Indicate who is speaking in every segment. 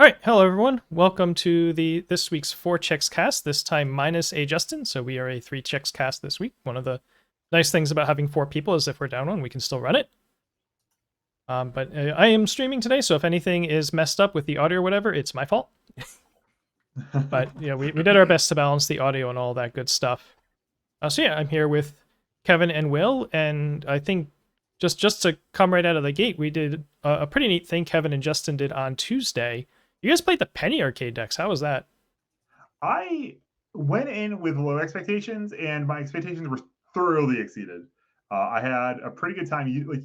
Speaker 1: All right, hello everyone. Welcome to this week's 4 checks cast. This time minus a Justin, so we are a 3 checks cast this week. One of the nice things about having 4 people is if we're down one, we can still run it. But I am streaming today, so if anything is messed up with the audio or whatever, it's my fault. But yeah, we did our best to balance the audio and all that good stuff. So yeah, I'm here with Kevin and Will, and I think just to come right out of the gate, we did a pretty neat thing Kevin and Justin did on Tuesday. You guys played the Penny Arcade decks. How was that?
Speaker 2: I went in with low expectations, and my expectations were thoroughly exceeded. I had a pretty good time. You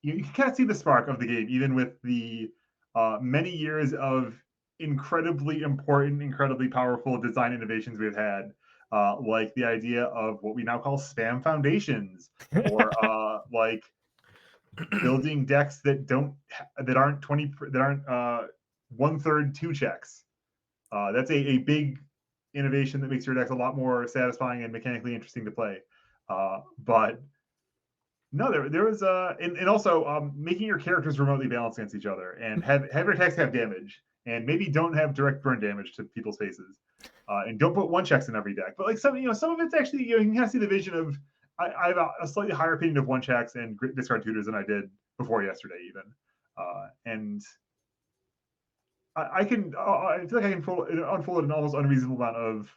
Speaker 2: can kind of see the spark of the game, even with the many years of incredibly important, incredibly powerful design innovations we've had, like the idea of what we now call spam foundations, or like building decks that aren't 20 that aren't 1/3 2 checks. That's a big innovation that makes your decks a lot more satisfying and mechanically interesting to play. But no, there was and also making your characters remotely balanced against each other and have your attacks have damage and maybe don't have direct burn damage to people's faces. And don't put 1 checks in every deck. But like some of it's actually, you can kind of see the vision of I have a slightly higher opinion of 1 checks and discard tutors than I did before yesterday even. And I can I feel like I can unfold an almost unreasonable amount of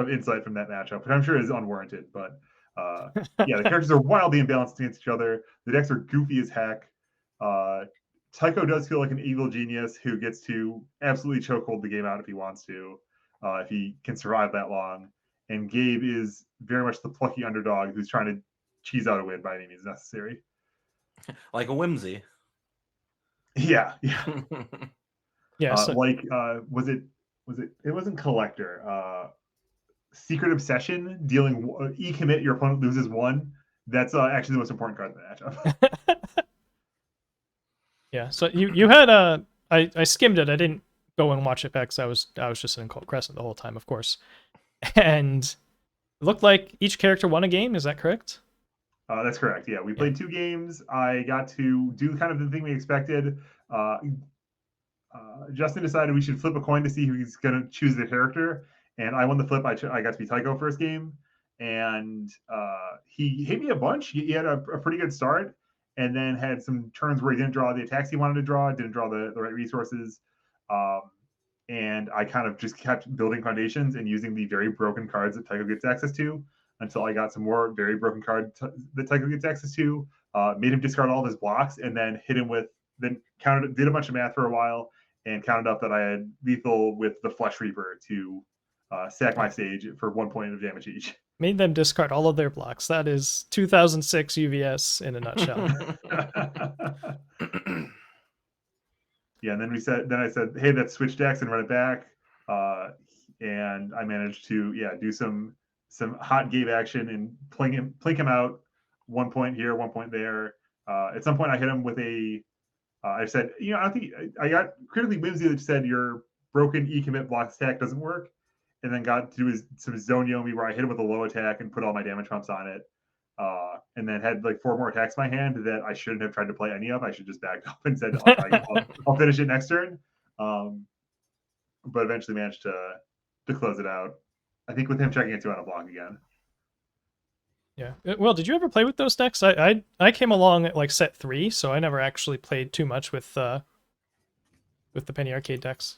Speaker 2: insight from that matchup, which I'm sure is unwarranted. But yeah, the characters are wildly imbalanced against each other. The decks are goofy as heck. Tycho does feel like an evil genius who gets to absolutely chokehold the game out if he wants to, if he can survive that long. And Gabe is very much the plucky underdog who's trying to cheese out a win by any means necessary.
Speaker 3: Like a whimsy.
Speaker 2: Yeah.
Speaker 1: Yeah.
Speaker 2: It wasn't Collector. Secret Obsession, dealing commit, your opponent loses 1. That's actually the most important card in the matchup.
Speaker 1: Yeah. So you had I skimmed it. I didn't go and watch it back because I was just in Cold Crescent the whole time, of course. And it looked like each character won a game. Is that correct?
Speaker 2: That's correct. Yeah, we played 2 games. I got to do kind of the thing we expected. Justin decided we should flip a coin to see who he's going to choose the character, and I won the flip. I got to be Tycho first game, and he hit me a bunch. He had a pretty good start, and then had some turns where he didn't draw the attacks he wanted to draw, didn't draw the right resources. And I kind of just kept building foundations and using the very broken cards that Tycho gets access to until I got some more very broken cards that Tycho gets access to. Made him discard all of his blocks, and then hit him with did a bunch of math for a while, and counted up that I had lethal with the Flesh Reaper to sack my stage for 1 point of damage each.
Speaker 1: Made them discard all of their blocks. That is 2006 UVS in a nutshell.
Speaker 2: Yeah, and then I said, hey, let's switch decks and run it back. And I managed to do some hot Gabe action and plink him out. 1 point here, 1 point there. At some point, I hit him with I said, I think I got critically whimsy that said your broken commit block attack doesn't work, and then got to do some zone yomi where I hit him with a low attack and put all my damage pumps on it. And then had like 4 more attacks in my hand that I shouldn't have tried to play any of. I should just backed up and said, I'll finish it next turn. But eventually managed to close it out. I think with him checking it 2 on a block again.
Speaker 1: Yeah. Well, did you ever play with those decks? I came along at like set 3, so I never actually played too much with the Penny Arcade decks.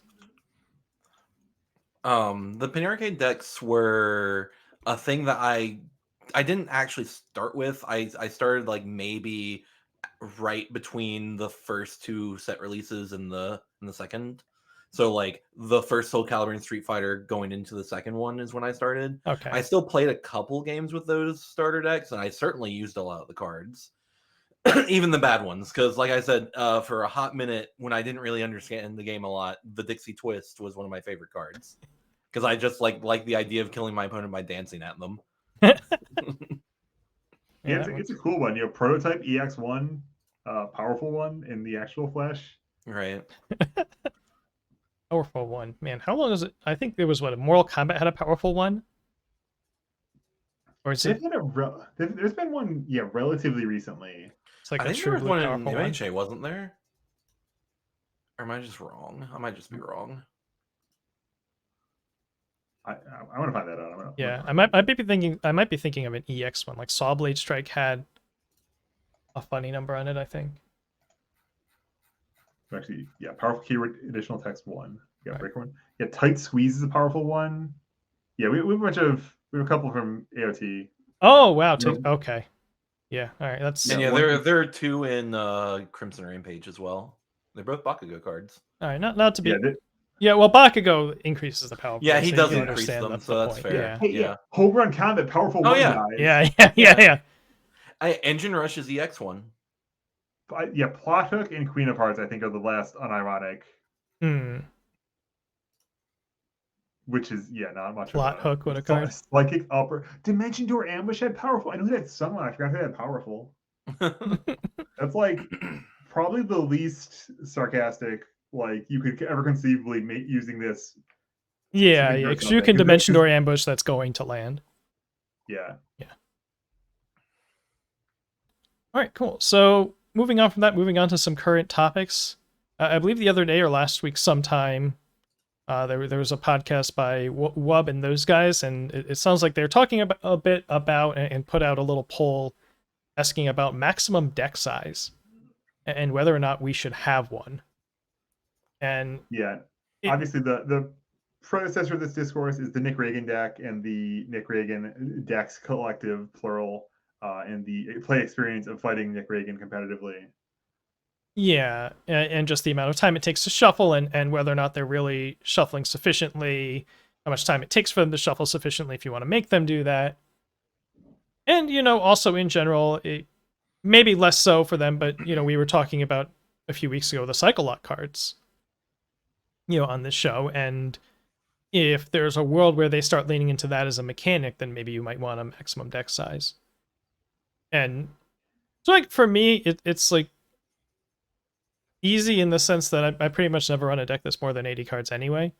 Speaker 3: The Penny Arcade decks were a thing that I didn't actually start with. I started like maybe right between the first 2 set releases and the second. So like the first Soul Calibur and Street Fighter going into the second one is when I started.
Speaker 1: Okay.
Speaker 3: I still played a couple games with those starter decks, and I certainly used a lot of the cards. Even the bad ones, because like I said, for a hot minute when I didn't really understand the game a lot, the Dixie Twist was one of my favorite cards. Because I just like the idea of killing my opponent by dancing at them.
Speaker 2: It's a cool one. Prototype EX1, powerful one in the actual flesh.
Speaker 3: Right.
Speaker 1: Powerful one. Man, how long is it? I think there was Mortal Kombat had a powerful one? Or is it?
Speaker 2: There's been one, relatively recently.
Speaker 1: It's like
Speaker 3: I think there was one in MHA, wasn't there? Or am I just wrong? I might just be wrong.
Speaker 2: I want to find that out.
Speaker 1: Yeah, I might be thinking of an EX one. Like Saw Blade Strike had a funny number on it, I think.
Speaker 2: Actually, yeah, powerful keyword, additional text one. Yeah,
Speaker 1: Right.
Speaker 2: break one. Yeah, tight squeeze is a powerful one. Yeah, we have a couple from AOT.
Speaker 1: Oh wow,
Speaker 2: Nope.
Speaker 1: okay. Yeah, all right. That's
Speaker 3: And
Speaker 2: Yeah,
Speaker 3: yeah,
Speaker 2: one-
Speaker 3: there are two in Crimson Rampage as well. They're both Bakugo cards.
Speaker 1: all right. Not to be.
Speaker 2: Yeah,
Speaker 1: Yeah, well, Bakugo increases the power.
Speaker 3: Yeah,
Speaker 1: pool,
Speaker 3: he
Speaker 1: so
Speaker 3: does
Speaker 1: you
Speaker 3: increase
Speaker 1: understand
Speaker 3: them,
Speaker 1: the
Speaker 3: so that's
Speaker 1: point.
Speaker 3: fair.
Speaker 1: Yeah.
Speaker 2: Hey, yeah. Home run combat, powerful
Speaker 3: Oh,
Speaker 2: one
Speaker 3: yeah.
Speaker 2: guys.
Speaker 1: Yeah.
Speaker 3: Engine Rush is the X one.
Speaker 2: Yeah, Plot Hook and Queen of Hearts, I think, are the last unironic,
Speaker 1: Hmm.
Speaker 2: which is not much
Speaker 1: Plot
Speaker 2: of
Speaker 1: Hook, what a
Speaker 2: a
Speaker 1: card.
Speaker 2: psychic upper. Dimension Door Ambush had powerful. I knew that someone. I forgot who had powerful. That's like probably the least sarcastic like you could ever conceivably make using this.
Speaker 1: Yeah, because you can Dimension Door Ambush that's going to land.
Speaker 2: Yeah.
Speaker 1: All right, cool. So moving on from that, moving on to some current topics. I believe the other day or last week sometime, there was a podcast by Wub and those guys, and it sounds like they're talking about a bit about and put out a little poll asking about maximum deck size and whether or not we should have one. And
Speaker 2: obviously the predecessor of this discourse is the Nick Reagan deck and the Nick Reagan decks collective plural, and the play experience of fighting Nick Reagan competitively.
Speaker 1: Yeah, and just the amount of time it takes to shuffle and whether or not they're really shuffling sufficiently, how much time it takes for them to shuffle sufficiently if you want to make them do that. And, also in general, maybe less so for them, but, we were talking about a few weeks ago the cycle lock cards, on this show. And if there's a world where they start leaning into that as a mechanic, then maybe you might want a maximum deck size. And so, like, for me, it's like easy in the sense that I pretty much never run a deck that's more than 80 cards anyway.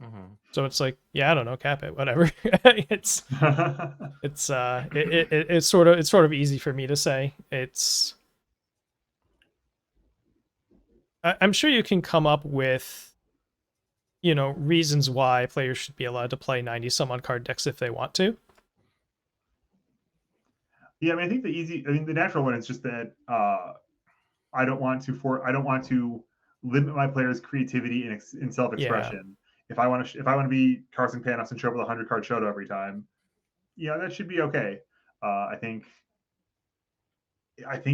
Speaker 3: Mm-hmm.
Speaker 1: So it's like, yeah, I don't know, cap it, whatever. it's sort of easy for me to say. I'm sure you can come up with, reasons why players should be allowed to play 90 some odd card decks if they want to.
Speaker 2: Yeah, I think the natural one is just that I don't want to limit my players' creativity and self-expression. Yeah. If I want to be Carson Panos and show up with a 100-card show every time, that should be okay. I think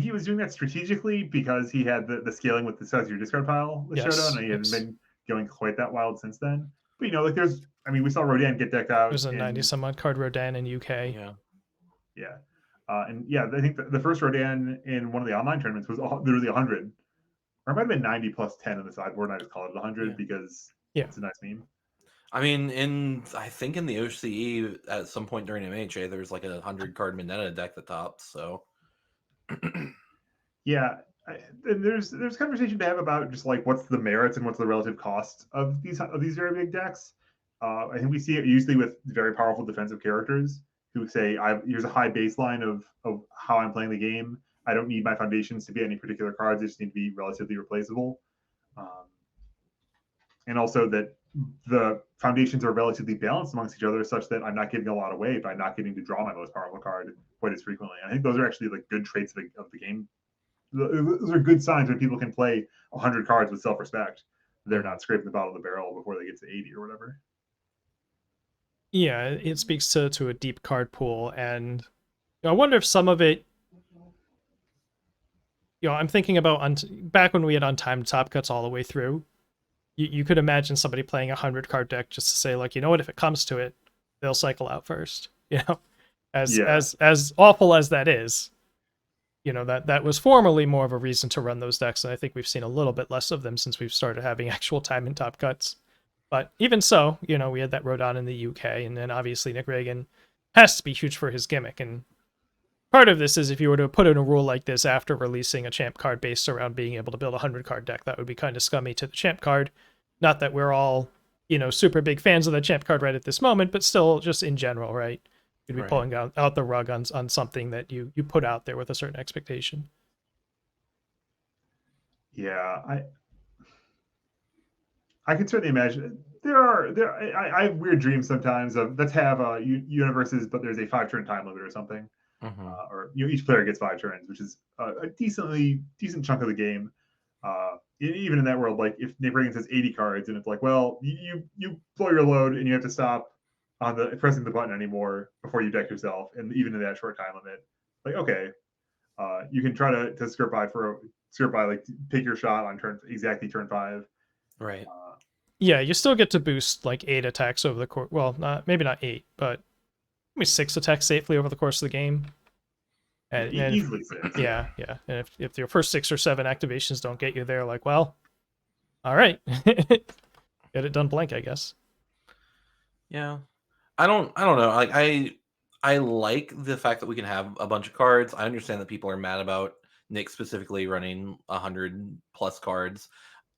Speaker 2: he was doing that strategically because he had the scaling with the size of your discard pile with Showdown, and he hasn't been going quite that wild since then. But we saw Rodan get decked out.
Speaker 1: There's a 90 some odd card Rodan in UK.
Speaker 2: Yeah. I think the first Rodan in one of the online tournaments was literally 100. Or it might have been 90 plus 10 on the sideboard, and I just call it 100 because it's a nice meme.
Speaker 3: I mean, I think in the OCE at some point during MHA, there's like a 100-card Mineta deck that tops. So,
Speaker 2: yeah, there's conversation to have about just like what's the merits and what's the relative cost of these very big decks. I think we see it usually with very powerful defensive characters who say, here's a high baseline of how I'm playing the game. I don't need my foundations to be any particular cards. They just need to be relatively replaceable. And also that the foundations are relatively balanced amongst each other such that I'm not giving a lot away by not getting to draw my most powerful card quite as frequently. And I think those are actually like good traits of the game. Those are good signs when people can play 100 cards with self-respect. They're not scraping the bottom of the barrel before they get to 80 or whatever.
Speaker 1: Yeah, it speaks to a deep card pool, and I wonder if some of it, I'm thinking about back when we had untimed top cuts all the way through. You could imagine somebody playing a 100-card deck just to say, like, what, if it comes to it, they'll cycle out first. As awful as that is, that was formerly more of a reason to run those decks, and I think we've seen a little bit less of them since we've started having actual time and top cuts. But even so, we had that Rodan in the UK, and then obviously Nick Reagan has to be huge for his gimmick. And part of this is if you were to put in a rule like this after releasing a champ card based around being able to build a 100-card deck, that would be kind of scummy to the champ card. Not that we're all, super big fans of the champ card right at this moment, but still just in general, right? You'd be pulling out the rug on something that you put out there with a certain expectation.
Speaker 2: Yeah, I can certainly imagine I have weird dreams sometimes of let's have universes, but there's a 5-turn time limit or something, or each player gets 5 turns, which is a decent chunk of the game. Even in that world, like if Nick Reagan says 80 cards, and it's like, well, you blow your load and you have to stop on the pressing the button anymore before you deck yourself, and even in that short time limit, like okay, you can try to skirt by like take your shot on exactly turn 5.
Speaker 3: Right.
Speaker 1: Yeah, you still get to boost like 8 attacks over the course. Well, maybe not 8, but maybe 6 attacks safely over the course of the game. And,
Speaker 2: Easily 6.
Speaker 1: Yeah. And if your first 6 or 7 activations don't get you there, like, well, all right, get it done blank, I guess.
Speaker 3: Yeah, I don't know. Like I like the fact that we can have a bunch of cards. I understand that people are mad about Nick specifically running 100+ cards.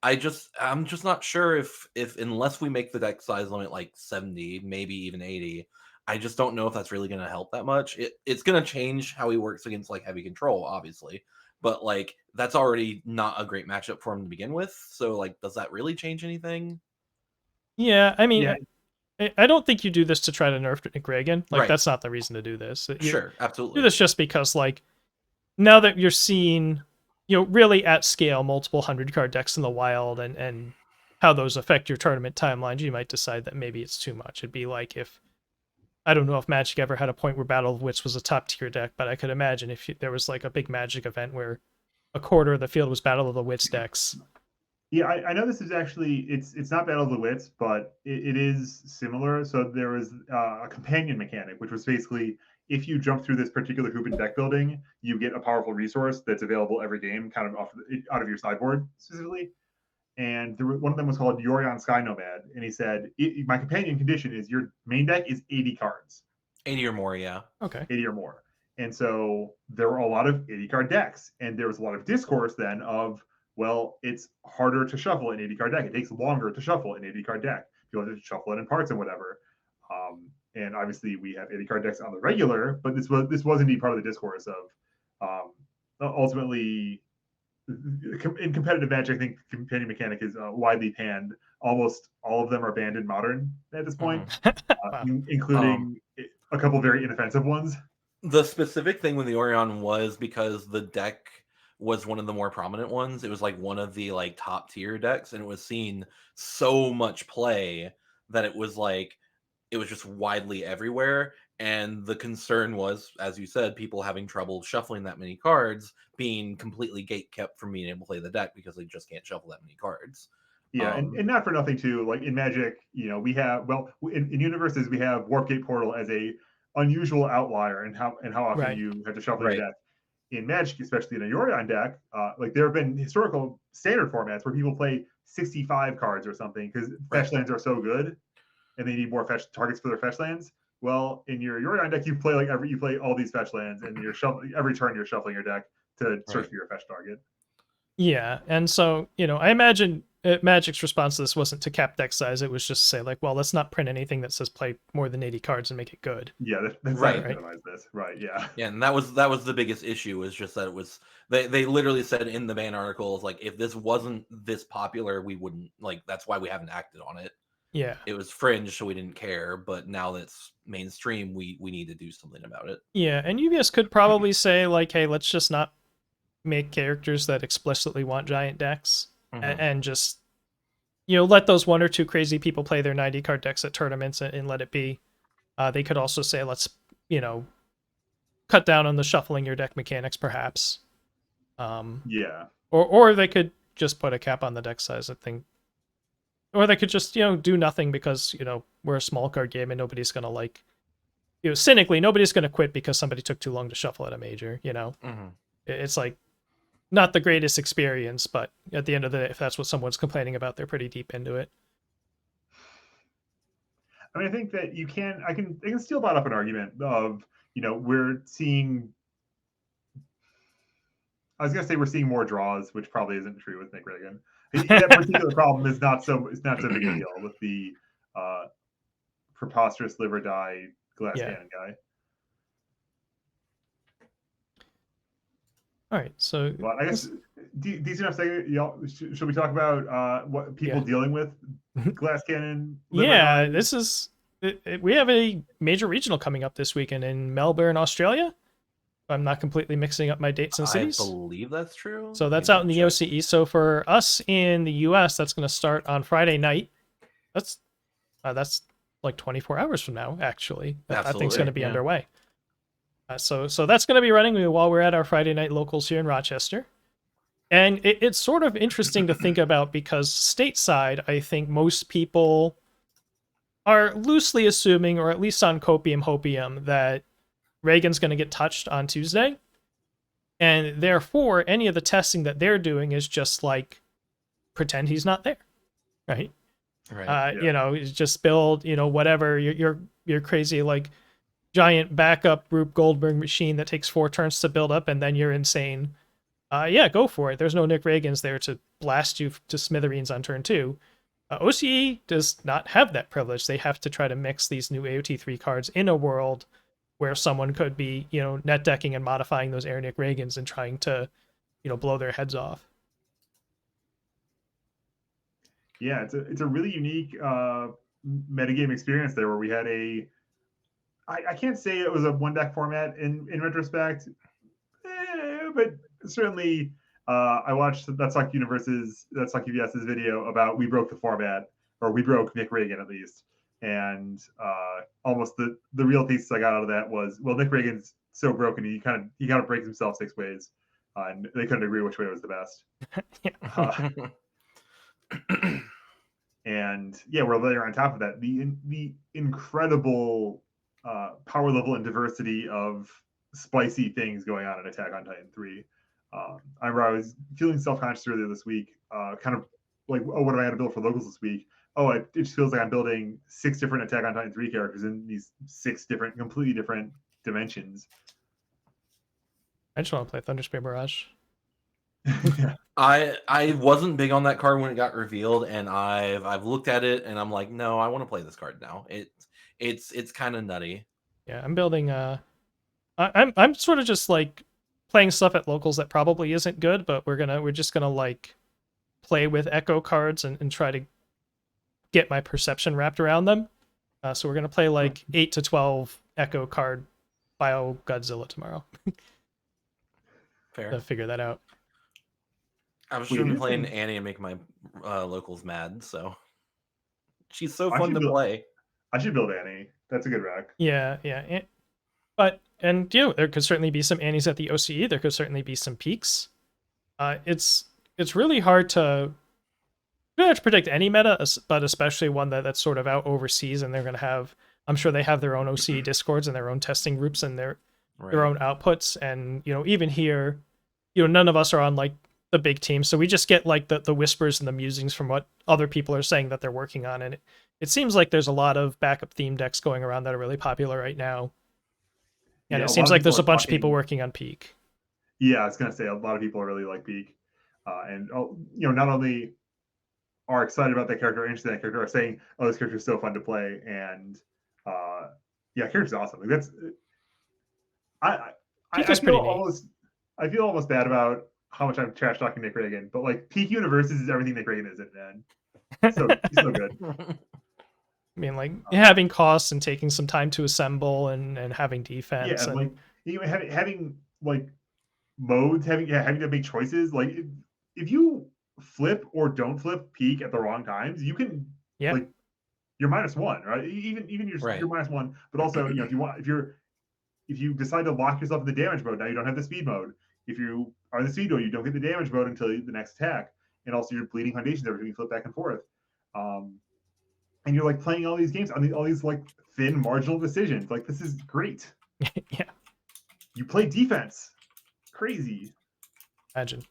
Speaker 3: I'm just not sure if unless we make the deck size limit like 70, maybe even 80, I just don't know if that's really going to help that much. It's going to change how he works against like heavy control, obviously, but like that's already not a great matchup for him to begin with. So like, does that really change anything?
Speaker 1: Yeah, I mean,
Speaker 2: Yeah.
Speaker 1: I don't think you do this to try to nerf Nick Reagan. Like,
Speaker 3: Right.
Speaker 1: that's not the reason to do this. You
Speaker 3: Sure,
Speaker 1: do
Speaker 3: absolutely.
Speaker 1: this just because, like, now that you're seeing, really at scale, multiple 100-card decks in the wild and how those affect your tournament timelines, you might decide that maybe it's too much. It'd be like if, I don't know if Magic ever had a point where Battle of Wits was a top tier deck, but I could imagine if there was like a big Magic event where a quarter of the field was Battle of the Wits decks.
Speaker 2: Yeah, I know this is actually it's not Battle of the Wits, but it is similar. So there was a companion mechanic, which was basically if you jump through this particular hoop in deck building, you get a powerful resource that's available every game, kind of out of your sideboard specifically. And one of them was called Yorion Sky Nomad, and he said my companion condition is your main deck is 80 cards,
Speaker 3: 80 or more, yeah.
Speaker 1: Okay.
Speaker 2: 80 or more. And so there were a lot of 80 card decks, and there was a lot of discourse then of, well, it's harder to shuffle an 80 card deck. It takes longer to shuffle an 80 card deck. You want to shuffle it in parts and whatever. And obviously we have 80 card decks on the regular, but this was indeed part of the discourse of ultimately in competitive Magic. I think companion mechanic is widely panned. Almost all of them are banned in Modern at this point,
Speaker 1: Wow.
Speaker 2: including a couple very inoffensive ones.
Speaker 3: The specific thing with the Orion was because the deck was one of the more prominent ones. It was like one of the like top tier decks, and it was seeing so much play that it was just widely everywhere. And the concern was, as you said, people having trouble shuffling that many cards, being completely gate kept from being able to play the deck because they just can't shuffle that many cards.
Speaker 2: Yeah, and not for nothing too. Like in Magic, we have in Universes we have Warp Gate Portal as a unusual outlier and how often
Speaker 1: Right.
Speaker 2: you have to shuffle
Speaker 3: Right.
Speaker 2: your deck. In Magic, especially in a Yorion deck, like there have been historical standard formats where people play 65 cards or something because fetch lands are so good, and they need more fetch targets for their fetch lands. Well, in your Yorion deck, you play all these fetch lands, and every turn you're shuffling your deck to search for your fetch target.
Speaker 1: Yeah, and so, I imagine Magic's response to this wasn't to cap deck size. It was just to say, like, well, let's not print anything that says play more than 80 cards and make it good.
Speaker 2: Yeah, that's
Speaker 3: Right.
Speaker 2: not to minimize this. Right, yeah.
Speaker 3: Yeah, and that was the biggest issue, was just that it was they literally said in the ban articles, like, if this wasn't this popular, we wouldn't, like, that's why we haven't acted on it.
Speaker 1: Yeah.
Speaker 3: It was fringe, so we didn't care, but now that it's mainstream, we need to do something about it.
Speaker 1: Yeah, and UBS could probably say, like, hey, let's just not make characters that explicitly want giant decks and just, let those 1 or 2 crazy people play their 90 card decks at tournaments and let it be. They could also say, let's, cut down on the shuffling your deck mechanics, perhaps.
Speaker 2: Yeah.
Speaker 1: Or they could just put a cap on the deck size, I think. Or they could just, do nothing because, we're a small card game and nobody's going to, like, cynically, nobody's going to quit because somebody took too long to shuffle at a major, It's like not the greatest experience, but at the end of the day, if that's what someone's complaining about, they're pretty deep into it.
Speaker 2: I mean, I think that I can still brought up an argument of, we're seeing, I was gonna say we're seeing more draws, which probably isn't true with Nick Reagan. That particular problem is not so big a deal with the preposterous live or die glass cannon guy.
Speaker 1: All right, so
Speaker 2: but I guess decent enough segment. Y'all, should we talk about what people dealing with glass cannon?
Speaker 1: Yeah, this is. We have a major regional coming up this weekend in Melbourne, Australia. I'm not completely mixing up my dates and cities.
Speaker 3: I believe that's true.
Speaker 1: So that's out in the OCE. So for us in the US, that's going to start on Friday night. That's like 24 hours from now, actually. That thing's going to be underway. So that's going to be running while we're at our Friday night locals here in Rochester. And it's sort of interesting to think about because stateside, I think most people are loosely assuming, or at least on copium hopium, that Reagan's going to get touched on Tuesday. And therefore, any of the testing that they're doing is just like pretend he's not there, right?
Speaker 3: Right.
Speaker 1: You know, just build, you know, whatever your crazy like giant backup Rube Goldberg machine that takes 4 turns to build up, and then you're insane. Yeah, go for it. There's no Nick Reagans there to blast you to smithereens on turn 2. OCE does not have that privilege. They have to try to mix these new AOT3 cards in a world where someone could be, you know, net decking and modifying those Air Nick Reagans and trying to, you know, blow their heads off.
Speaker 2: Yeah, it's a really unique metagame experience there where we had I can't say it was a one deck format in retrospect, but certainly I watched That's Like UVS's video about we broke the format, or we broke Nick Reagan at least, and almost the real thesis I got out of that was, well, Nick Reagan's so broken he kind of breaks himself 6 ways, and they couldn't agree which way was the best. And yeah, we're later on top of that the incredible power level and diversity of spicy things going on in Attack on Titan 3. I was feeling self-conscious earlier this week, kind of like, oh, what am I going to build for locals this week? Oh, it just feels like I'm building 6 different Attack on Titan 3 characters in these 6 different, completely different dimensions.
Speaker 1: I just want to play Thunderspear Barrage.
Speaker 2: Yeah.
Speaker 3: I wasn't big on that card when it got revealed, and I've looked at it and I'm like, no, I want to play this card now. It's kind of nutty.
Speaker 1: Yeah, I'm building I'm sort of just like playing stuff at locals that probably isn't good, but we're just gonna like play with echo cards and try to get my perception wrapped around them. So we're gonna play like 8 to 12 echo card Bio Godzilla tomorrow.
Speaker 3: Fair.
Speaker 1: To figure that out.
Speaker 3: I was just playing Annie and make my locals mad, so she's so fun to play.
Speaker 2: I should build Annie. That's a good rack.
Speaker 1: Yeah. And you know, there could certainly be some Annies at the OCE. There could certainly be some peaks. It's really hard to predict any meta, but especially one that's sort of out overseas, and they're going to have. I'm sure they have their own OCE discords and their own testing groups and their own outputs. And you know, even here, you know, none of us are on like the big team, so we just get like the whispers and the musings from what other people are saying that they're working on, and it seems like there's a lot of backup theme decks going around that are really popular right now, and it seems like there's a bunch of people working on Peak.
Speaker 2: Yeah, I was gonna say a lot of people really like Peak, and you know, not only are excited about that character, interested in that character, are saying, "Oh, this character is so fun to play," and yeah, character's awesome. Like that's I feel almost bad about how much I'm trash talking Nick Reagan, but like Peak Universus is everything Nick Reagan isn't, man. So he's so good.
Speaker 1: I mean, like having costs and taking some time to assemble and having defense.
Speaker 2: Yeah, and like even having like modes, having to make choices. Like if you flip or don't flip Peak at the wrong times, you can like you're -1, right? Even you're -1, but also, you know, if you decide to lock yourself in the damage mode, now you don't have the speed mode. If you are in the speed mode, you don't get the damage mode until the next attack, and also you're bleeding foundations every time you flip back and forth. And you're like playing all these games on all these like thin marginal decisions. Like this is great.
Speaker 1: Yeah.
Speaker 2: You play defense. Crazy.
Speaker 1: Imagine.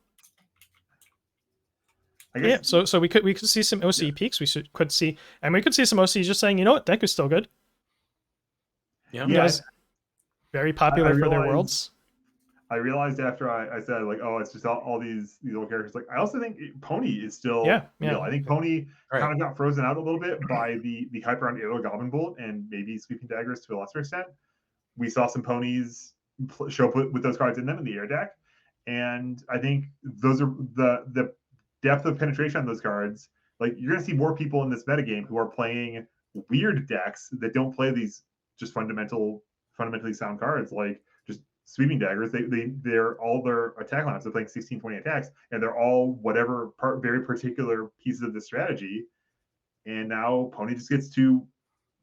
Speaker 2: I guess,
Speaker 1: yeah. So we could see some OCE peaks. We could see some OCE just saying, you know what, deck is still good.
Speaker 3: Yeah.
Speaker 1: Very popular for their worlds.
Speaker 2: I realized after I said like, oh, it's just all these old characters. Like I also think Pony is still real. I think Pony kind of got frozen out a little bit by the hype around Aerial Goblin Bolt and maybe Sweeping Daggers to a lesser extent. We saw some Ponies show up with those cards in them in the air deck, And I think those are the depth of penetration on those cards. Like you're gonna see more people in this metagame who are playing weird decks that don't play these just fundamentally sound cards, like just sweeping daggers. They're all their attack lines. They're playing 16, 20 attacks, and they're all whatever very particular pieces of the strategy. And now Pony just gets to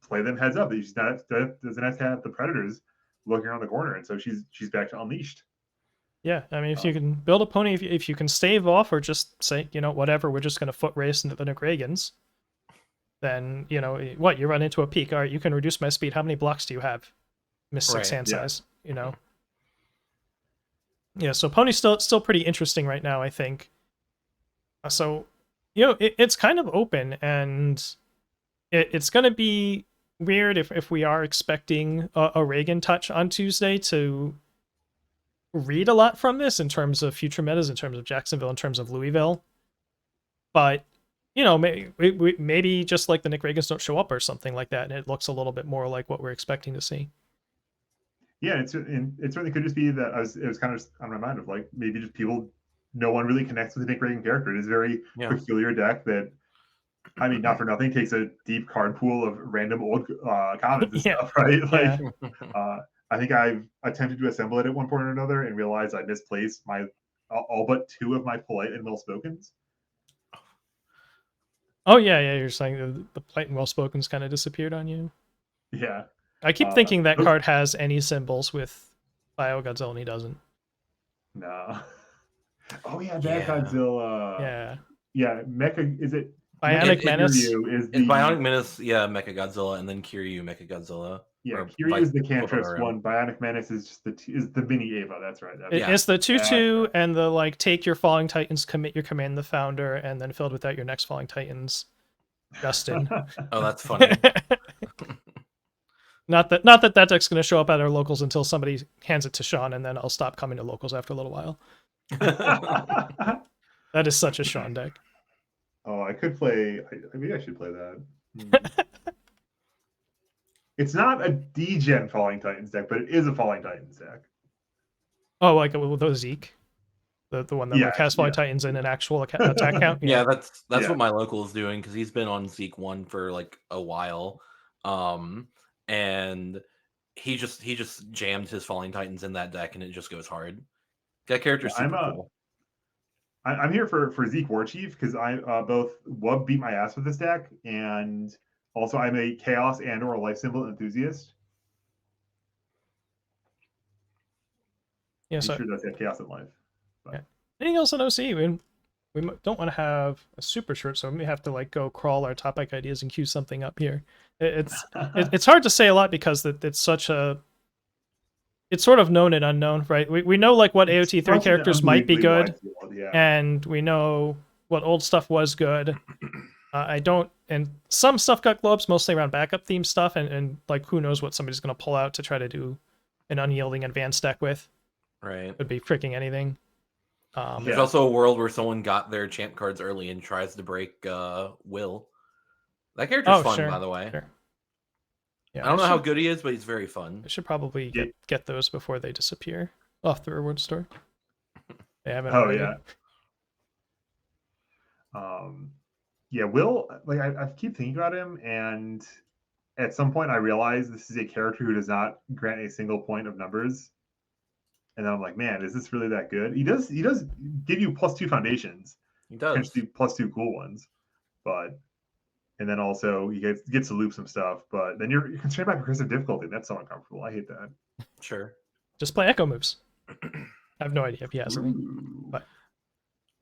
Speaker 2: play them heads up. She's not doesn't have to have the predators looking around the corner, and so she's back to Unleashed.
Speaker 1: Yeah, I mean, if you can build a pony, if you can stave off or just say, whatever, we're just going to foot race into the Nigragans, then, what, you run into a peak. All right, you can reduce my speed. How many blocks do you have? Miss 6 hand size, Yeah, so pony's still pretty interesting right now, I think. So, it's kind of open, and it's going to be weird if we are expecting a Reagan touch on Tuesday to read a lot from this in terms of future metas, in terms of Jacksonville, in terms of Louisville. But, maybe just like the Nick Reagans don't show up or something like that, and it looks a little bit more like what we're expecting to see.
Speaker 2: Yeah, it certainly could just be that it was kind of on my mind of like maybe just no one really connects with the Nick Reagan character. It is a very peculiar deck that, I mean, not for nothing, takes a deep card pool of random old commons and stuff, right? Like, I think I've attempted to assemble it at one point or another and realized I misplaced my all but 2 of my polite and well-spokens.
Speaker 1: Oh yeah, you're saying the polite and well-spokens kind of disappeared on you.
Speaker 2: Yeah.
Speaker 1: I keep thinking that card has any symbols with Bio Godzilla, and he doesn't.
Speaker 2: No. Oh yeah, that Godzilla. Yeah, Mecha, is it
Speaker 1: Bionic Menace?
Speaker 2: Kiryu
Speaker 3: is Bionic Menace, Mecha Godzilla, and then Kiryu Mecha Godzilla.
Speaker 2: Yeah, Kiryu is the cantrips one. Bionic Menace is just the mini Ava. That's right.
Speaker 1: It's the 2/2 and the like. Take your Falling Titans, commit your command the Founder, and then filled without your next Falling Titans. Justin.
Speaker 3: Oh, that's funny.
Speaker 1: Not that deck's going to show up at our locals until somebody hands it to Sean, and then I'll stop coming to locals after a little while. That is such a Sean deck.
Speaker 2: Oh, I could play. Maybe I should play that. It's not a D-Gen Falling Titans deck, but it is a Falling Titans deck.
Speaker 1: Oh, like with those Zeke? The one that has Falling Titans in an actual attack count?
Speaker 3: Yeah, that's what my local is doing, because he's been on Zeke 1 for like a while. And he just jammed his Falling Titans in that deck, and it just goes hard. That character's super cool.
Speaker 2: I'm here for Zeke Warchief, because I both Wub beat my ass with this deck, and also I'm a Chaos and/or Life Symbol enthusiast.
Speaker 1: Yeah, so
Speaker 2: sure does have Chaos and Life.
Speaker 1: But. Yeah. Anything else on OCE? We don't want to have a super short, so we may have to like go crawl our topic ideas and queue something up here. It's hard to say a lot because it's such a it's sort of known and unknown, right? We know like what AOT 3 characters might be good, and we know what old stuff was good. I don't, and some stuff got glow-ups mostly around backup theme stuff, and like who knows what somebody's going to pull out to try to do an unyielding advanced deck with.
Speaker 3: Right.
Speaker 1: Could be freaking anything.
Speaker 3: There's also a world where someone got their champ cards early and tries to break Will. That character's fun, by the way. Sure. Yeah, I don't know how good he is, but he's very fun.
Speaker 1: I should probably get those before they disappear off the reward store. They haven't.
Speaker 2: Oh yeah. Yeah, Will. Like I keep thinking about him, and at some point I realize this is a character who does not grant a single point of numbers. And then I'm like, man, is this really that good? He does give you +2 foundations.
Speaker 3: He does.
Speaker 2: +2 cool ones, and then also he gets to loop some stuff. But then you're constrained by progressive difficulty. That's so uncomfortable. I hate that.
Speaker 3: Sure.
Speaker 1: Just play echo moves. I have no idea if he has any. But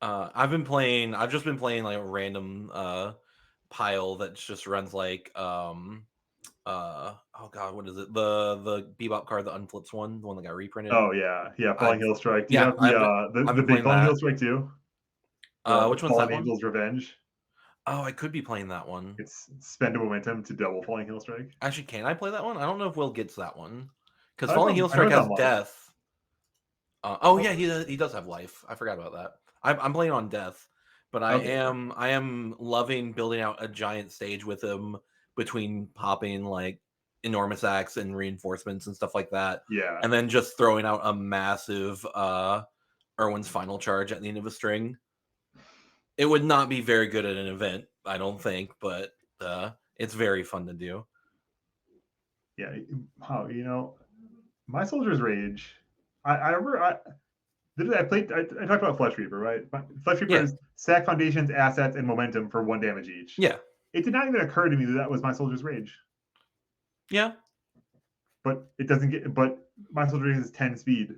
Speaker 3: I've just been playing like a random pile that just runs like oh god, what is it? The Bebop card, the unflips one, the one that got reprinted.
Speaker 2: Oh yeah, Falling Hill Strike. Do you have the big Falling Hill Strike too?
Speaker 3: Which one's that one?
Speaker 2: Angel's Revenge.
Speaker 3: Oh, I could be playing that one.
Speaker 2: It's spend a momentum to double Falling Hill Strike.
Speaker 3: Actually, can I play that one? I don't know if Will gets that one, because Falling Hill Strike has death. Yeah, he does have life. I forgot about that. I'm playing on death, but I am loving building out a giant stage with him between popping like enormous axe and reinforcements and stuff like that.
Speaker 2: Yeah,
Speaker 3: and then just throwing out a massive Irwin's final charge at the end of a string. It would not be very good at an event, I don't think, but it's very fun to do.
Speaker 2: Yeah, how my Soldier's Rage. I remember I talked about Flesh Reaper, right? Flesh Reaper is sack foundations, assets, and momentum for 1 damage each.
Speaker 3: Yeah.
Speaker 2: It did not even occur to me that was my Soldier's Rage.
Speaker 3: Yeah.
Speaker 2: But it doesn't get. But my Soldier's Rage is 10 speed.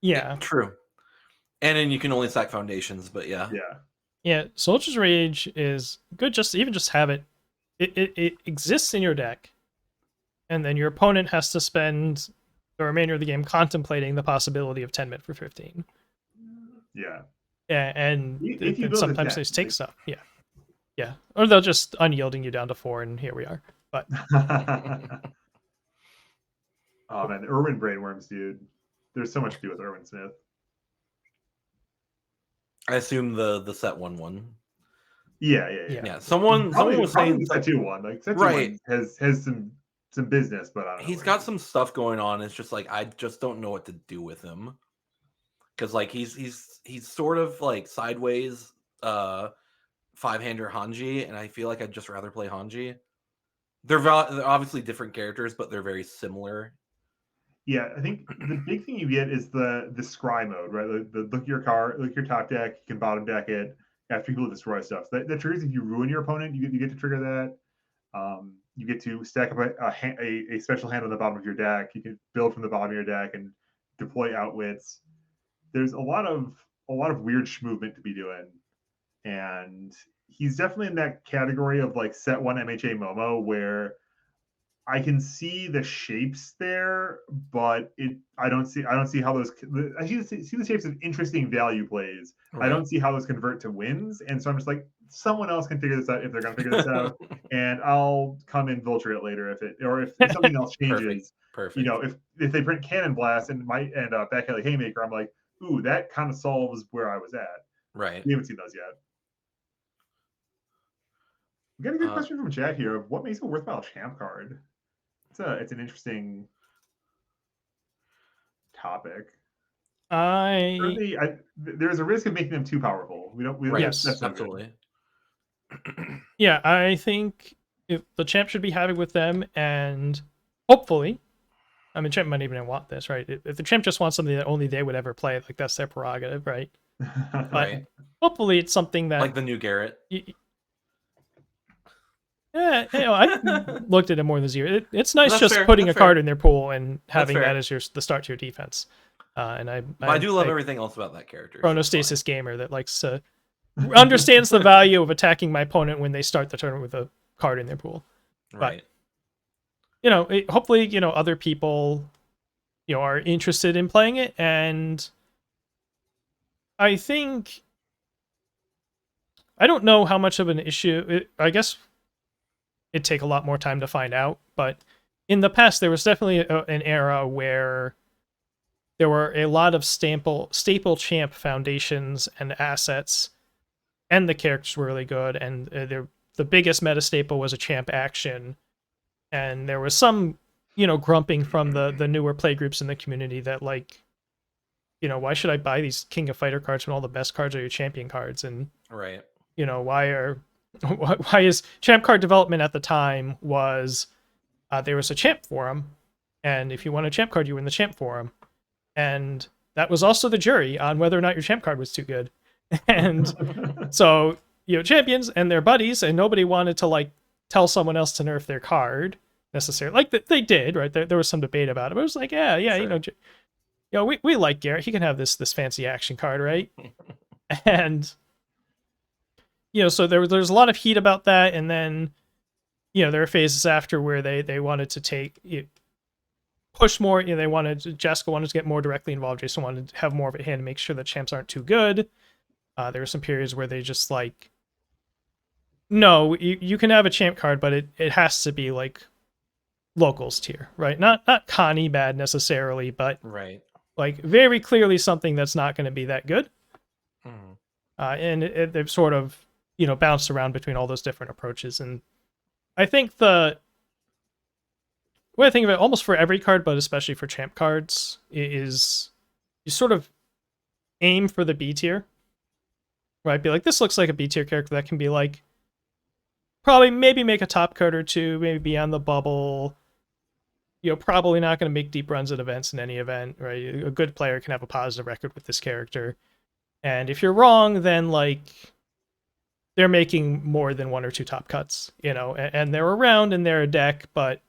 Speaker 1: Yeah.
Speaker 3: True. And then you can only sack foundations, but yeah.
Speaker 1: Yeah, Soldier's Rage is good. Just have it. It exists in your deck, and then your opponent has to spend the remainder of the game contemplating the possibility of 10 min for 15.
Speaker 2: Yeah.
Speaker 1: Yeah, and sometimes they take
Speaker 2: like...
Speaker 1: stuff. Yeah, or they'll just unyielding you down to 4, and here we are. But
Speaker 2: oh man, the Irwin Brainworms, dude. There's so much to do with Irwin Smith.
Speaker 3: I assume the set 1/1.
Speaker 2: Yeah.
Speaker 3: Someone was saying
Speaker 2: set 2/1. Like set 2/1
Speaker 3: right.
Speaker 2: has some business, but I don't know.
Speaker 3: He's got some stuff going on. It's just like I just don't know what to do with him. Because like he's sort of like sideways 5-hander Hanji, and I feel like I'd just rather play Hanji. They're obviously different characters, but they're very similar.
Speaker 2: Yeah, I think the big thing you get is the scry mode, right? The look at your card, look at your top deck, you can bottom deck it after people destroy stuff. So that triggers if you ruin your opponent, you get to trigger that. You get to stack up a special hand on the bottom of your deck. You can build from the bottom of your deck and deploy outwits. There's a lot of weird movement to be doing, and he's definitely in that category of like set 1 MHA Momo where I can see the shapes there, but I don't see how those. I see the shapes of interesting value plays. Right. I don't see how those convert to wins, and so I'm just like, someone else can figure this out if they're going to figure this out, and I'll come and vulture it later if something else changes.
Speaker 3: Perfect.
Speaker 2: If they print Cannon Blast and might end up back at Haymaker, I'm like, ooh, that kind of solves where I was at.
Speaker 3: Right.
Speaker 2: We haven't seen those yet. We got a good question from chat here of what makes a worthwhile champ card. It's an interesting topic. There's a risk of making them too powerful.
Speaker 1: Yes,
Speaker 2: that's
Speaker 3: absolutely.
Speaker 1: Yeah, I think the champ should be happy with them, and hopefully, I mean, champ might even want this, right? If the champ just wants something that only they would ever play, like that's their prerogative, right?
Speaker 3: Right.
Speaker 1: Hopefully, it's something that
Speaker 3: like the new Garrett.
Speaker 1: Yeah, I looked at it more than zero. It's nice
Speaker 3: That's
Speaker 1: just
Speaker 3: fair.
Speaker 1: putting
Speaker 3: That's
Speaker 1: a card in their pool and having
Speaker 3: that
Speaker 1: as the start to your defense. And
Speaker 3: I do love everything else about that character.
Speaker 1: Chronostasis gamer that likes to understands the value of attacking my opponent when they start the turn with a card in their pool.
Speaker 3: Right.
Speaker 1: But, hopefully, other people, are interested in playing it, and I think I don't know how much of an issue. I guess it'd take a lot more time to find out, but in the past there was definitely an era where there were a lot of staple champ foundations and assets, and the characters were really good, and the biggest meta staple was a champ action, and there was some grumping from the newer play groups in the community that like, why should I buy these King of Fighter cards when all the best cards are your champion cards? And
Speaker 3: right,
Speaker 1: why is champ card development at the time was there was a champ forum, and if you won a champ card, you win the champ forum, and that was also the jury on whether or not your champ card was too good. And so champions and their buddies, and nobody wanted to like tell someone else to nerf their card necessarily. Like they did, right? There was some debate about it, but it was like, sure. We like Garrett. He can have this fancy action card, right? And so there's a lot of heat about that, and then there were phases after where they wanted to push more. Jessica wanted to get more directly involved. Jason wanted to have more of a hand to make sure that champs aren't too good. There were some periods where they just like, no, you can have a champ card, but it has to be like locals tier, right? Not Connie bad necessarily, but
Speaker 3: right,
Speaker 1: like very clearly something that's not going to be that good.
Speaker 3: Mm.
Speaker 1: And they've sort of bounced around between all those different approaches, and I think the way I think of it, almost for every card, but especially for champ cards, is you sort of aim for the B tier, right? Be like, this looks like a B tier character that can be like, probably maybe make a top card or two, maybe be on the bubble. Probably not going to make deep runs at events in any event, right? A good player can have a positive record with this character. And if you're wrong, then like they're making more than one or two top cuts, and they're around in their deck, but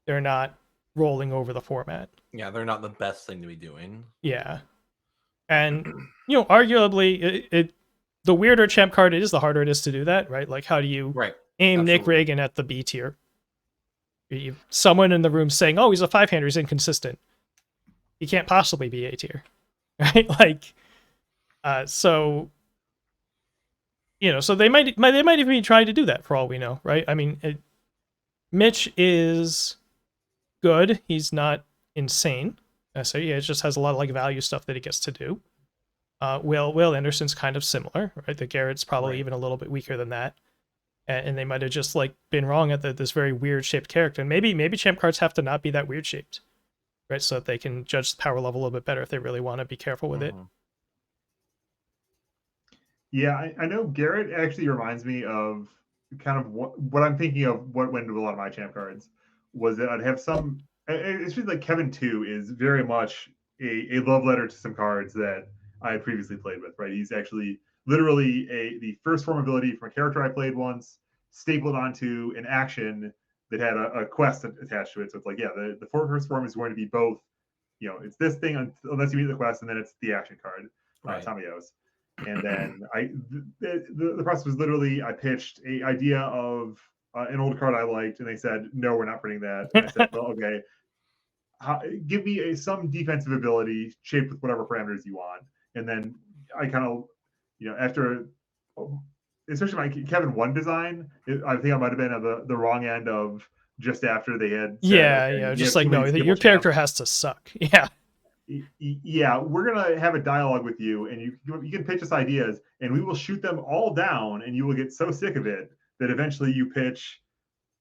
Speaker 1: they're not rolling over the format.
Speaker 3: Yeah, they're not the best thing to be doing.
Speaker 1: Yeah. And arguably the weirder champ card it is, the harder it is to do that, right? Like how do you aim
Speaker 3: Absolutely.
Speaker 1: Nick Reagan at the B tier? Someone in the room saying, "Oh, he's a 5-hander, he's inconsistent. He can't possibly be A tier." Right? Like so so they might even be trying to do that for all we know, right? I mean, Mitch is good. He's not insane. So yeah, it just has a lot of like value stuff that he gets to do. Will Anderson's kind of similar, right? The Garrett's probably even a little bit weaker than that, and they might have just like been wrong at this very weird shaped character. And maybe champ cards have to not be that weird shaped, right? So that they can judge the power level a little bit better if they really want to be careful with it.
Speaker 2: Yeah, I know Garrett actually reminds me of kind of what I'm thinking of what went into a lot of my champ cards was that I'd have some. It's just like Kevin 2 is very much a love letter to some cards that I had previously played with, right? He's actually literally the first form ability from a character I played once stapled onto an action that had a quest attached to it. So it's like, yeah, the first form is going to be both, it's this thing unless you meet the quest, and then it's the action card, Tamiyo's. And then the process was literally I pitched a idea of an old card I liked, and they said, no, we're not printing that. And I said, well, okay, give me some defensive ability shaped with whatever parameters you want. And then I kind of, after, especially my Kevin 1 design, I think I might have been at the wrong end of just after they had said,
Speaker 1: just like, no, your character has to suck.
Speaker 2: Yeah, we're gonna have a dialogue with you, and you can pitch us ideas, and we will shoot them all down, and you will get so sick of it that eventually you pitch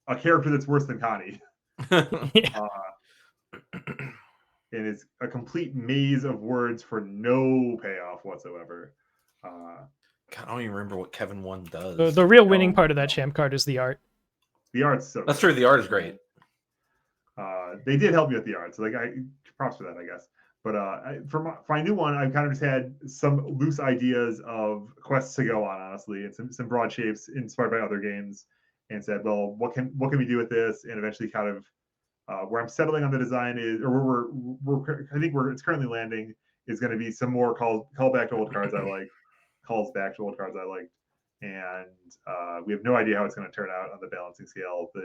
Speaker 2: a character that's worse than Connie. And it's a complete maze of words for no payoff whatsoever.
Speaker 3: God, I don't even remember what Kevin 1 does.
Speaker 1: The real winning part of that champ card is the art.
Speaker 2: The art's so
Speaker 3: That's true. The art is great.
Speaker 2: They did help me with the art, so like props for that, I guess. But for my new one, I've kind of just had some loose ideas of quests to go on, honestly, and some broad shapes inspired by other games, and said, well, what can we do with this? And eventually, kind of where I'm settling on the design is, or where I think where it's currently landing is going to be some more call back to old cards I like, calls back to old cards I liked, and we have no idea how it's going to turn out on the balancing scale, but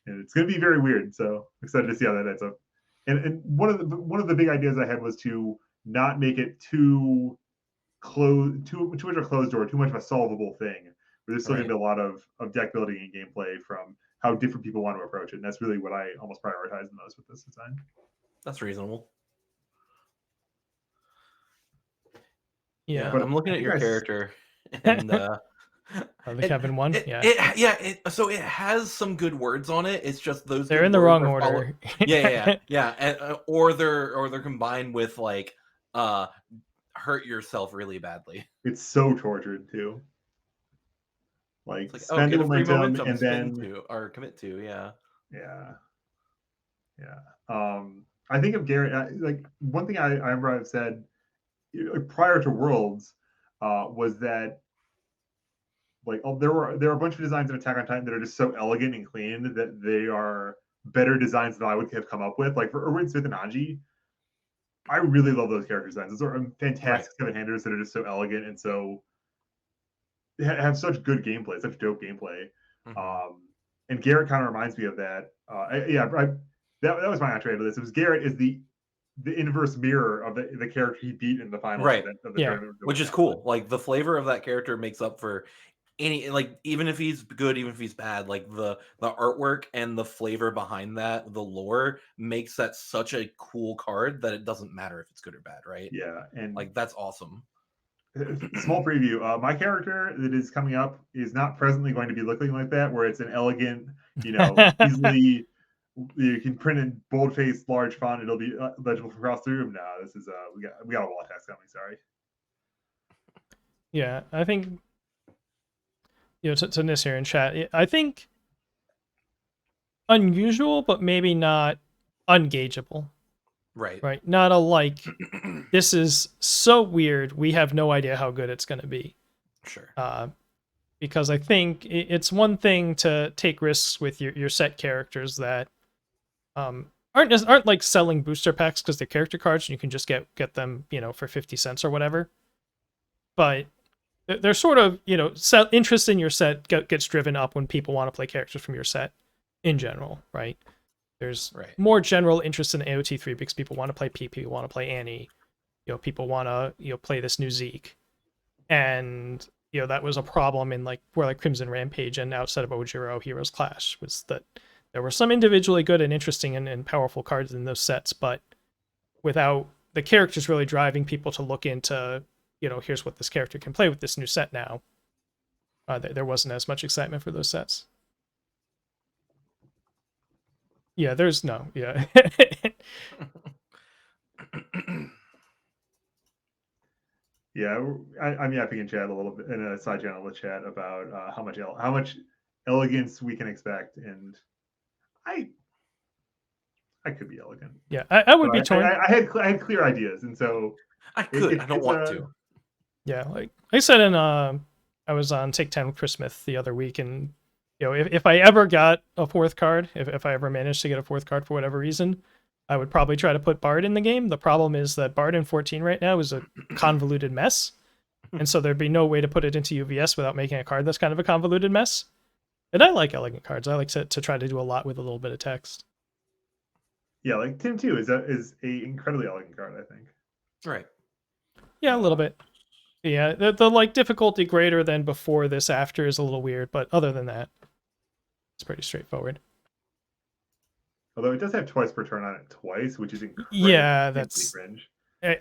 Speaker 2: and it's going to be very weird. So excited to see how that ends up. And one of the big ideas I had was to not make it too much of a closed door, too much of a solvable thing. Where there's still going to be a lot of deck building and gameplay from how different people want to approach it. And that's really what I almost prioritize the most with this design.
Speaker 3: That's reasonable.
Speaker 1: Yeah,
Speaker 3: but I'm looking at your character, and
Speaker 1: the Kevin 1.
Speaker 3: So it has some good words on it. It's just those
Speaker 1: they're in the wrong order.
Speaker 3: And, or they're combined with like hurt yourself really badly.
Speaker 2: It's so tortured too. Like spend momentum and then
Speaker 3: commit to,
Speaker 2: yeah. I think of Garrett, like one thing I remember I've said prior to Worlds was that like there are a bunch of designs in Attack on Titan that are just so elegant and clean that they are better designs than I would have come up with. Like for Erwin Smith and Anji, I really love those character designs. Those are fantastic seven-handers that are just so elegant and so have such good gameplay, such dope gameplay. And Garrett kind of reminds me of that. That was my entree to this. It was Garrett is the inverse mirror of the character he beat in the final of the tournament,
Speaker 3: which is cool. Like the flavor of that character makes up for any, like, even if he's good, even if he's bad, like the artwork and the flavor behind that, the lore makes that such a cool card that it doesn't matter if it's good or bad, right?
Speaker 2: Yeah, and
Speaker 3: like that's awesome.
Speaker 2: Small preview. My character that is coming up is not presently going to be looking like that, where it's an elegant, easily you can print in boldface, large font. It'll be legible from across the room. No, this is we got a wall text coming. Sorry.
Speaker 1: Yeah, I think to Nis here in chat, I think unusual, but maybe not ungageable.
Speaker 3: Right.
Speaker 1: Right? Not a like. This is so weird. We have no idea how good it's going to be.
Speaker 3: Sure.
Speaker 1: Because I think it's one thing to take risks with your set characters that aren't like selling booster packs because they're character cards and you can just get them for 50 cents or whatever. But they're sort of interest in your set gets driven up when people want to play characters from your set in general, right? There's more general interest in AOT3 because people want to play P, people want to play Annie, people want to play this new Zeke, and that was a problem in where Crimson Rampage and outside of Ojiro Heroes Clash was that there were some individually good and interesting and powerful cards in those sets, but without the characters really driving people to look into here's what this character can play with this new set now, there wasn't as much excitement for those sets. Yeah, there's no. Yeah.
Speaker 2: Yeah, I'm yapping in chat a little bit in a side channel with chat about how much elegance we can expect, and I could be elegant.
Speaker 1: Yeah, I would be torn.
Speaker 2: I had clear ideas, and so
Speaker 3: I don't want to.
Speaker 1: Yeah, like I said I was on Take 10 with Chris Smith the other week, and if I ever got a fourth card, if I ever managed to get a fourth card for whatever reason, I would probably try to put Bard in the game. The problem is that Bard in 14 right now is a convoluted mess, and so there'd be no way to put it into UVS without making a card that's kind of a convoluted mess. And I like elegant cards. I like to try to do a lot with a little bit of text.
Speaker 2: Yeah, like Tim 2 is a incredibly elegant card, I think.
Speaker 3: Right.
Speaker 1: Yeah, a little bit. Yeah, the difficulty greater than before this after is a little weird, but other than that, it's pretty straightforward.
Speaker 2: Although it does have twice per turn on it twice, which is incredibly
Speaker 1: that's
Speaker 2: cringe.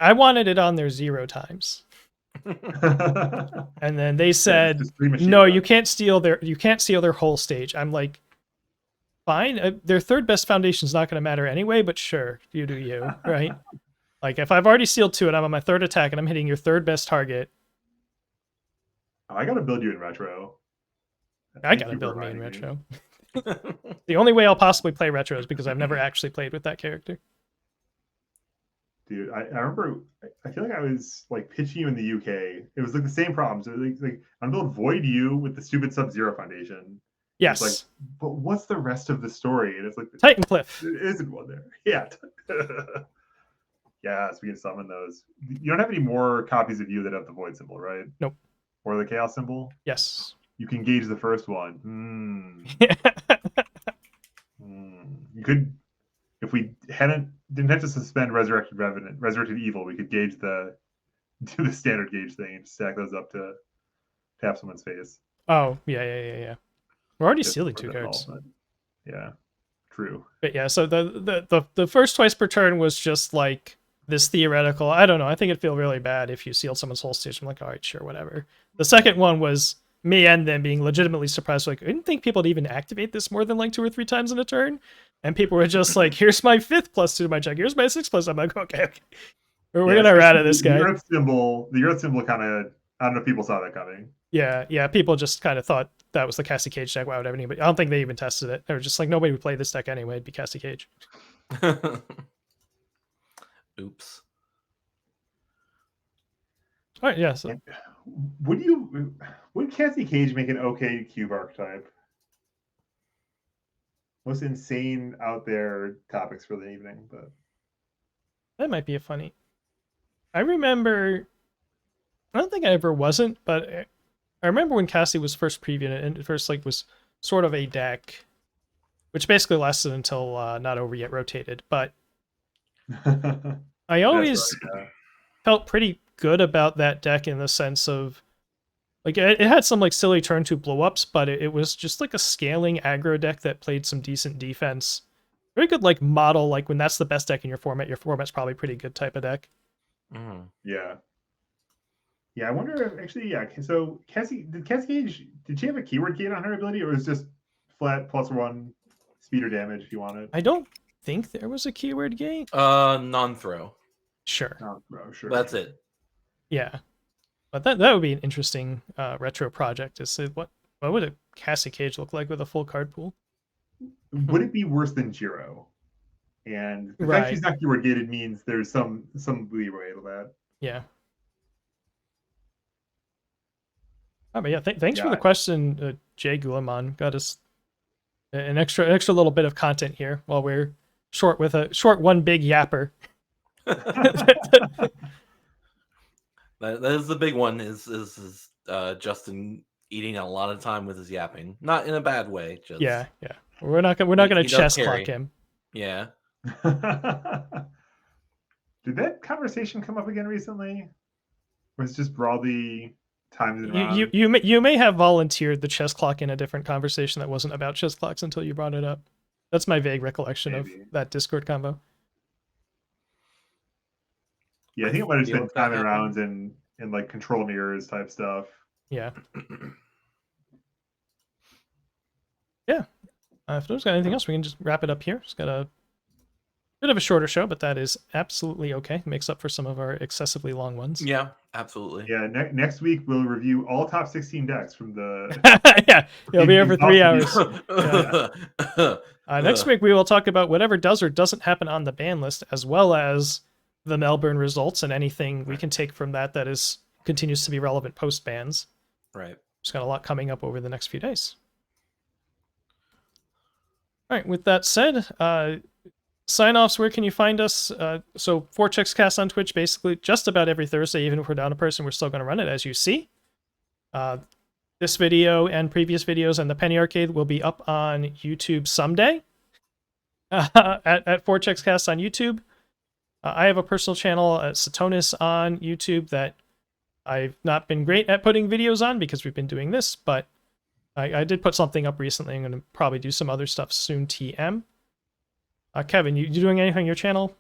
Speaker 1: I wanted it on there 0 times. And then they said, no, you can't steal their whole stage. I'm like, fine. Their third best foundation is not going to matter anyway, but sure, you do you, right? Like, if I've already sealed 2 and I'm on my third attack and I'm hitting your third best target.
Speaker 2: I got to build you in retro.
Speaker 1: I got to build me in retro. The only way I'll possibly play retro is because I've never actually played with that character.
Speaker 2: Dude, I remember, I feel like I was like pitching you in the UK. It was like the same problem. So like I'm going to avoid you with the stupid Sub-Zero Foundation.
Speaker 1: Yes.
Speaker 2: It's like, but what's the rest of the story? And it's like
Speaker 1: Titan Cliff.
Speaker 2: There isn't one there. Yeah. Yes, we can summon those. You don't have any more copies of you that have the void symbol, right?
Speaker 1: Nope.
Speaker 2: Or the chaos symbol?
Speaker 1: Yes.
Speaker 2: You can gauge the first one. You could, if we didn't have to suspend Resurrected Revenant, Resurrected Evil, we could do the standard gauge thing and stack those up to tap someone's face.
Speaker 1: Oh, yeah. We're already sealing 2 cards.
Speaker 2: Yeah, true.
Speaker 1: But yeah, so the first twice per turn was just like this theoretical. I don't know. I think it'd feel really bad if you sealed someone's whole stage. I'm like, all right, sure, whatever. The second one was me and them being legitimately surprised. Like, I didn't think people would even activate this more than like 2 or 3 times in a turn. And people were just like, here's my 5th +2 to my check. Here's my 6th+. I'm like, okay. We're going to rat at this guy.
Speaker 2: The Earth symbol kind of, I don't know if people saw that coming.
Speaker 1: Yeah. People just kind of thought that was the Cassie Cage deck. Why would anybody? I don't think they even tested it. They were just like, nobody would play this deck anyway. It'd be Cassie Cage.
Speaker 3: Oops.
Speaker 1: All right, yeah. So,
Speaker 2: would Cassie Cage make an okay cube archetype? Most insane out there topics for the evening, but
Speaker 1: that might be a funny. I remember. I don't think I ever wasn't, but I remember when Cassie was first previewed and it first was sort of a deck, which basically lasted until Not Over Yet rotated. But I always felt pretty good about that deck in the sense of it had some silly turn 2 blow ups, but it was just like a scaling aggro deck that played some decent defense. Very good model, when that's the best deck in your format's probably pretty good type of deck.
Speaker 2: Yeah, I wonder if actually, so Cassie Cage, did she have a keyword gate on her ability, or was it just flat +1 speed or damage if you want it.
Speaker 1: I don't think there was a keyword gate.
Speaker 3: Non-throw.
Speaker 1: Sure.
Speaker 2: Oh, bro, sure.
Speaker 3: That's it.
Speaker 1: Yeah. But that would be an interesting retro project. Is what would a Cassie Cage look like with a full card pool?
Speaker 2: Would it be worse than Jiro? And the fact
Speaker 1: Right.
Speaker 2: she's not keyword gated means there's some leeway to that.
Speaker 1: Yeah. Oh, but yeah, thanks for
Speaker 2: Yeah.
Speaker 1: the question, Jay Gulamon. Got us an extra little bit of content here while we're short with a short one big yapper.
Speaker 3: That is the big one. Is Justin eating a lot of time with his yapping? Not in a bad way. Just
Speaker 1: Yeah. We're not gonna
Speaker 3: he does
Speaker 1: chess
Speaker 3: carry.
Speaker 1: clock him.
Speaker 3: Yeah.
Speaker 2: Did that conversation come up again recently? Or it's just broadly times and rounds?
Speaker 1: You may have volunteered the chess clock in a different conversation that wasn't about chess clocks until you brought it up. That's my vague recollection of
Speaker 2: Maybe.
Speaker 1: that Discord combo.
Speaker 2: Yeah, I think it might have just
Speaker 3: feel
Speaker 2: been
Speaker 3: like that
Speaker 2: time and
Speaker 3: happened.
Speaker 2: rounds and like control mirrors type stuff.
Speaker 1: Yeah. Yeah. If there's got anything else, we can just wrap it up here. It's got a bit of a shorter show, but that is absolutely okay. Makes up for some of our excessively long ones.
Speaker 3: Yeah, absolutely.
Speaker 2: Yeah, next week we'll review all top 16 decks from the.
Speaker 1: Yeah, it'll be here for 3 hours.
Speaker 3: Yeah.
Speaker 1: Next week we will talk about whatever does or doesn't happen on the ban list, as well as the Melbourne results and anything we can take from that is continues to be relevant post bans.
Speaker 3: Right.
Speaker 1: Just got a lot coming up over the next few days. All right. With that said, sign-offs. Where can you find us? So 4Checks Cast on Twitch, basically just about every Thursday. Even if we're down a person, we're still going to run it, as you see. This video and previous videos and the Penny Arcade will be up on YouTube someday. At 4Checks Cast on YouTube. I have a personal channel at Satonis on YouTube that I've not been great at putting videos on because we've been doing this, but I did put something up recently. I'm going to probably do some other stuff soon, TM. Kevin, you doing anything on your channel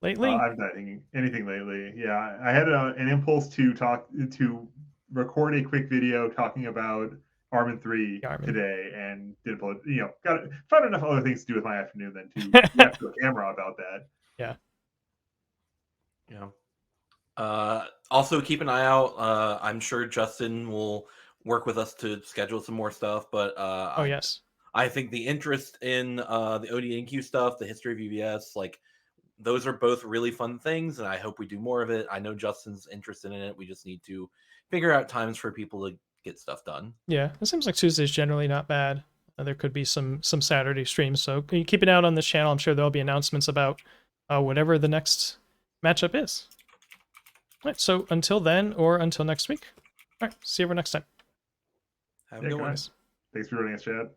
Speaker 1: lately?
Speaker 2: I've not done anything lately. Yeah, I had an impulse to record a quick video talking about Armin 3 today, and did found enough other things to do with my afternoon than to have to a camera about that.
Speaker 1: Yeah.
Speaker 3: Also keep an eye out. I'm sure Justin will work with us to schedule some more stuff, but
Speaker 1: yes.
Speaker 3: I think the interest in the ODNQ stuff, the history of UVS, like those are both really fun things, and I hope we do more of it. I know Justin's interested in it. We just need to figure out times for people to get stuff done.
Speaker 1: Yeah, it seems like Tuesday's generally not bad. There could be some Saturday streams, so keep it out on this channel. I'm sure there'll be announcements about whatever the next matchup is. All right, so until then, or until next week. All right, see you next time.
Speaker 3: Have a good one.
Speaker 2: Thanks for joining us, Chad.